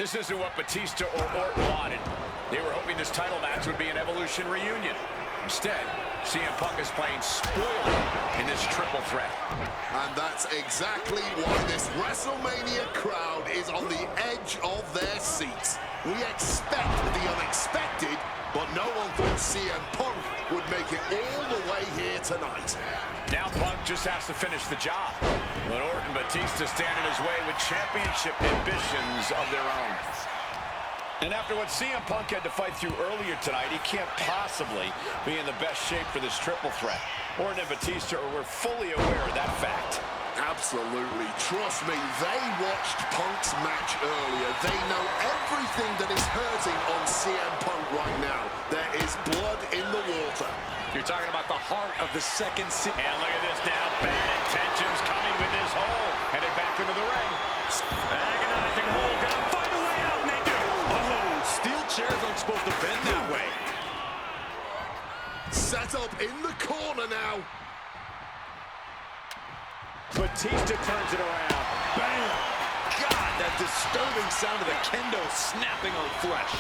This isn't what Batista or Orton wanted. They were hoping this title match would be an Evolution reunion. Instead, CM Punk is playing spoiler in this triple threat. And that's exactly why this WrestleMania crowd is on the edge of their seats. We expect the unexpected, but no one thought CM Punk would make it all the way here tonight. Now Punk just has to finish the job. But Orton and Batista stand in his way with championship ambitions of their own. And after what CM Punk had to fight through earlier tonight, he can't possibly be in the best shape for this triple threat. Orton and Batista were fully aware of that fact. Absolutely. Trust me, they watched Punk's match earlier. They know everything that is hurting on CM Punk right now. There is blood in the water. You're talking about the heart of the second season. And look at this now. Bad intentions coming with this hole. Headed back into the ring. Agonizing hole. Gonna find a way out, and they do. Oh, steel chairs aren't supposed to bend that way. Set up in the corner now. Batista turns it around. Bam! God, that disturbing sound of the kendo snapping on flesh.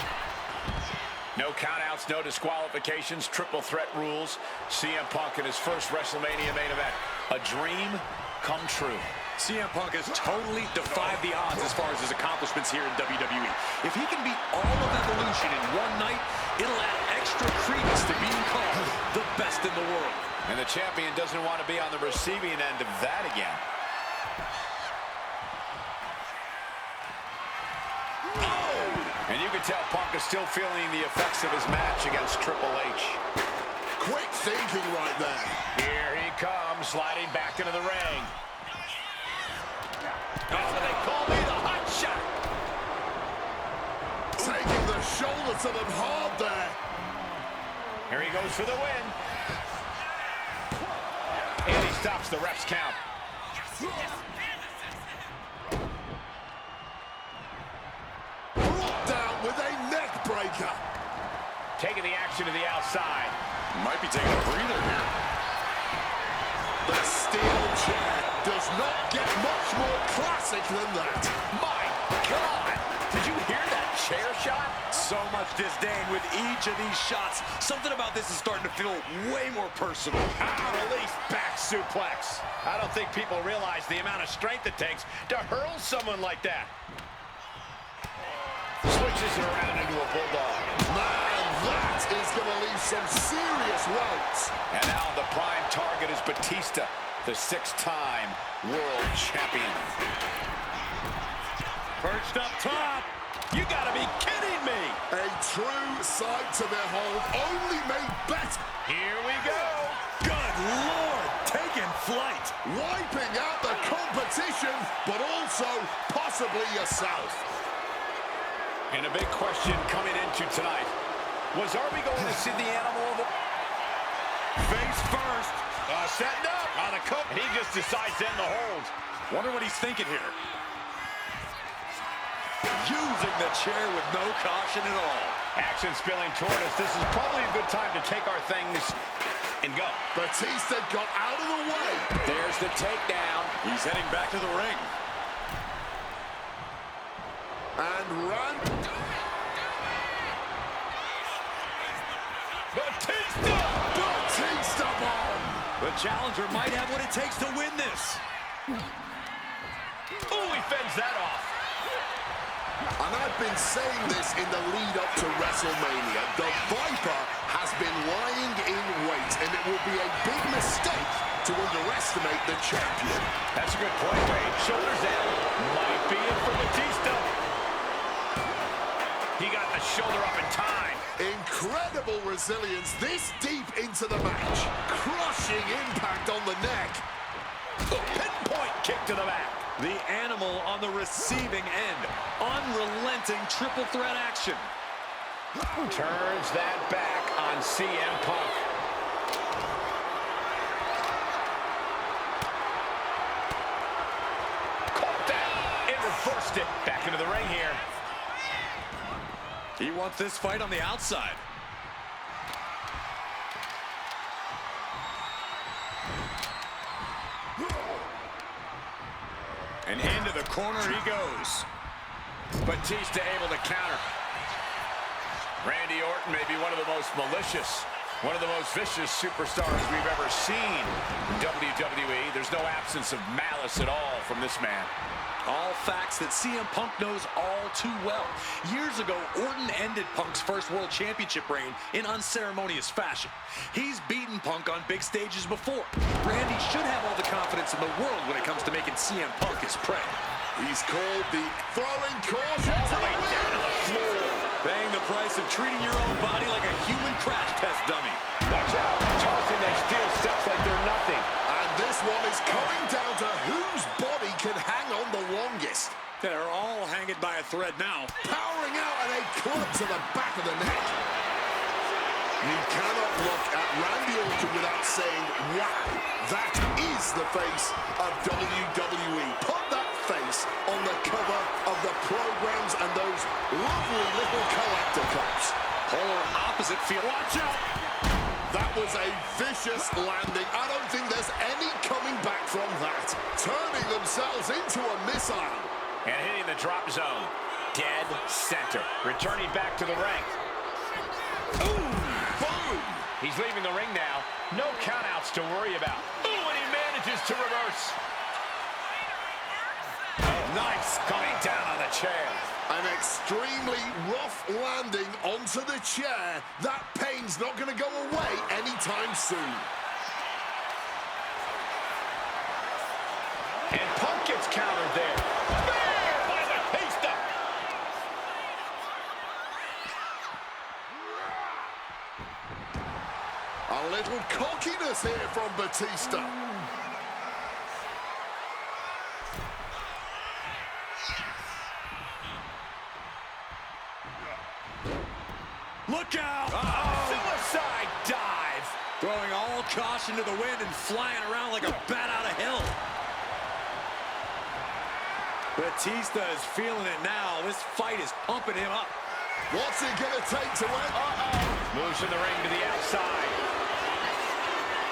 No countouts, no disqualifications, triple threat rules. CM Punk in his first WrestleMania main event. A dream come true. CM Punk has totally defied the odds as far as his accomplishments here in WWE. If he can beat all of Evolution in one night, it'll add extra credence to being called the best in the world. And the champion doesn't want to be on the receiving end of that again. Oh! And you can tell Punk is still feeling the effects of his match against Triple H. Quick thinking right there. Here he comes, sliding back into the ring. Oh, they call me the hot shot. Taking the shoulder to them hard there. Here he goes for the win. And he stops the ref's count. Brought down with a neck breaker. Taking the action to the outside. Might be taking a breather here. The steel chair does not get much more classic than that. My God! Did you hear that chair shot? So much disdain with each of these shots. Something about this is starting to feel way more personal. Release back suplex. I don't think people realize the amount of strength it takes to hurl someone like that. Switches it around into a bulldog. Man, that is going to leave some serious welts. And now the prime target is Batista, the six-time world champion. Perched up top. You gotta be kidding me. A true sight to behold, only made better. Here we go. Good Lord, taking flight. Wiping out the competition, but also possibly yourself. And a big question coming into tonight was, are we going to see the animal of the... Face first. Setting up on the cook. And he just decides to end the hold. Wonder what he's thinking here. Using the chair with no caution at all. Action spilling toward us. This is probably a good time to take our things and go. Batista got out of the way. There's the takedown. He's heading back to the ring. And ran. Batista! Batista bomb. The challenger might have what it takes to win this. Oh, he fends that off. And I've been saying this in the lead up to WrestleMania. The Viper has been lying in wait, and it will be a big mistake to underestimate the champion. That's a good point, Wade. Shoulders down. Might be it for Batista. He got the shoulder up in time. Incredible resilience this deep into the match. Crushing impact on the neck. A pinpoint kick to the back. The animal on the receiving end. Unrelenting triple threat action. Turns that back on CM Punk. Caught that. It reversed it. Back into the ring here. He wants this fight on the outside. And into the corner he goes. Batista able to counter. Randy Orton may be one of the most malicious, one of the most vicious superstars we've ever seen in WWE. There's no absence of malice at all from this man. All facts that CM Punk knows all too well. Years ago, Orton ended Punk's first World Championship reign in unceremonious fashion. He's beaten Punk on big stages before. Randy should have all the confidence in the world when it comes to making CM Punk his prey. He's called the throwing caution to the wind. Paying the price of treating your own body like a human crash test dummy. Watch out, tossing their steel steps like they're nothing. And this one is coming down to whose body can hang on the longest. They're all hanging by a thread now. Powering out and a club to the back of the neck. You cannot look at Randy Orton without saying, wow, that is the face of WWE. Put that face on the cover of the programs and those lovely little collector cups. Polar opposite field. Watch out! That was a vicious landing. I don't think there's any coming back from that. Turning themselves into a missile. And hitting the drop zone. Dead center. Returning back to the ring. Ooh, boom! He's leaving the ring now. No countouts to worry about. Ooh, and he manages to reverse. Oh, nice. Coming down on the chair. An extremely rough landing onto the chair. That pain's not going to go away anytime soon. And Punk gets countered there. There by Batista. A little cockiness here from Batista. Look out! Suicide dive. Throwing all caution to the wind and flying around like a bat out of hell. Batista is feeling it now. This fight is pumping him up. What's it going to take to win? Moves in the ring to the outside.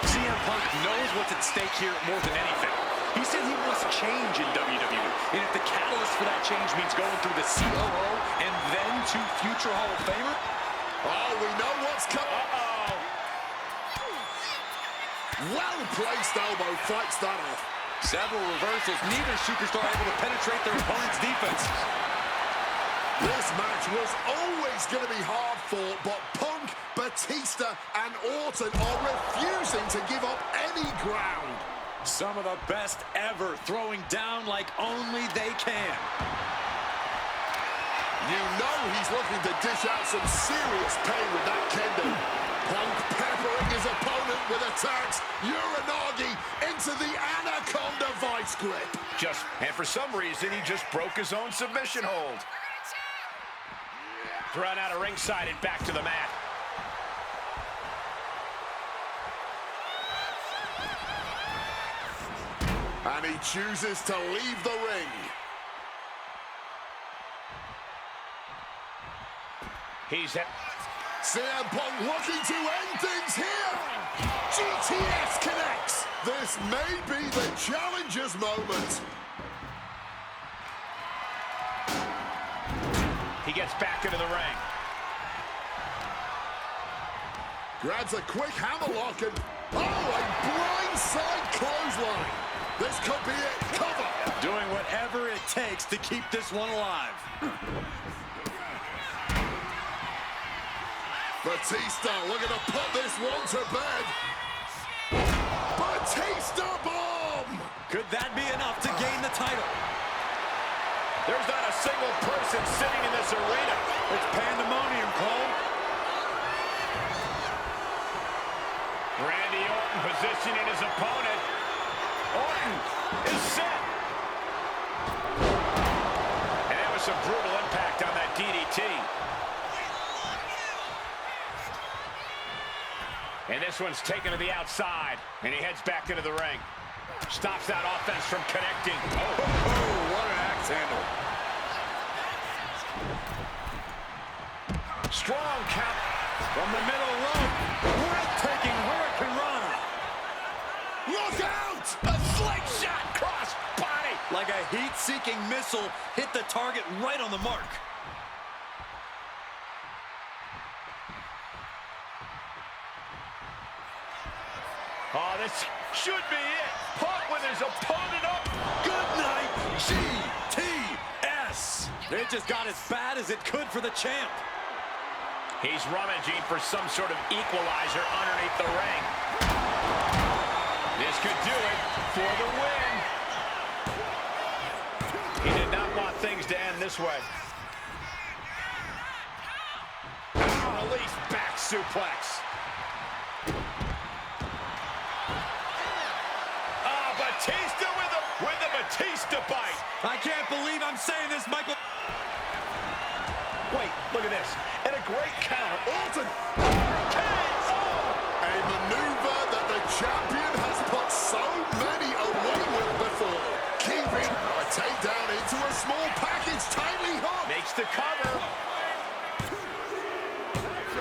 CM Punk knows what's at stake here more than anything. He said he wants change in WWE. And if the catalyst for that change means going through the COO and then to future Hall of Famer, oh, we know what's coming. Well-placed elbow fights that off. several reversals. Neither superstar able to penetrate their opponent's defense. This match was always going to be hard fought, but Punk, Batista, and Orton are refusing to give up any ground. Some of the best ever, throwing down like only they can. You know he's looking to dish out some serious pain with that kendo. Punk peppering his opponent with attacks. Uranagi into the Anaconda vice grip. And for some reason, he just broke his own submission hold. Thrown out of ringside and back to the mat. And he chooses to leave the ring. CM Punk looking to end things here. GTS connects. This may be the challenger's moment. He gets back into the ring. Grabs a quick hammerlock and, oh, a blindside clothesline. This could be it. Cover. Doing whatever it takes to keep this one alive. Batista looking to put this one to bed. Batista bomb! Could that be enough to gain the title? There's not a single person sitting in this arena. It's pandemonium, Cole. Randy Orton positioning his opponent. Orton is set. And that was some brutal impact on that DDT. And this one's taken to the outside, and he heads back into the ring. Stops that offense from connecting. Oh, what an axe handle. Strong count. From the middle rope, breathtaking Hurricane Rana. Look out! A slingshot cross body. Like a heat-seeking missile hit the target right on the mark. Oh, this should be it. Punk with his opponent up. Good night, GTS. It just got as bad as it could for the champ. He's rummaging for some sort of equalizer underneath the ring. This could do it for the win. He did not want things to end this way. Release back suplex. Batista with a Batista bite. I can't believe I'm saying this, Michael. Wait, look at this. And a great counter. Orton. KO. A maneuver that the champion has put so many away with before. Keeping a takedown into a small package tightly hooked. Makes the cover.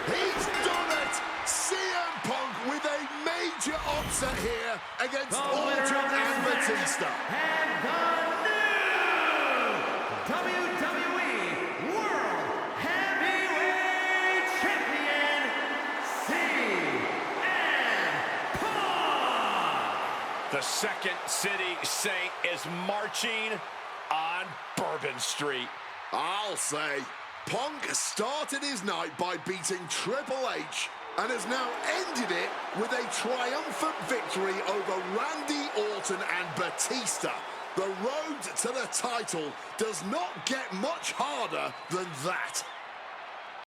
He's done it. CM Punk with a major upset here against Orton and Batista. And the new WWE World Heavyweight Champion, CM Punk. The Second City Saint is marching on Bourbon Street. I'll say, Punk started his night by beating Triple H and has now ended it with a triumphant victory over Randy Orton and Batista. The road to the title does not get much harder than that.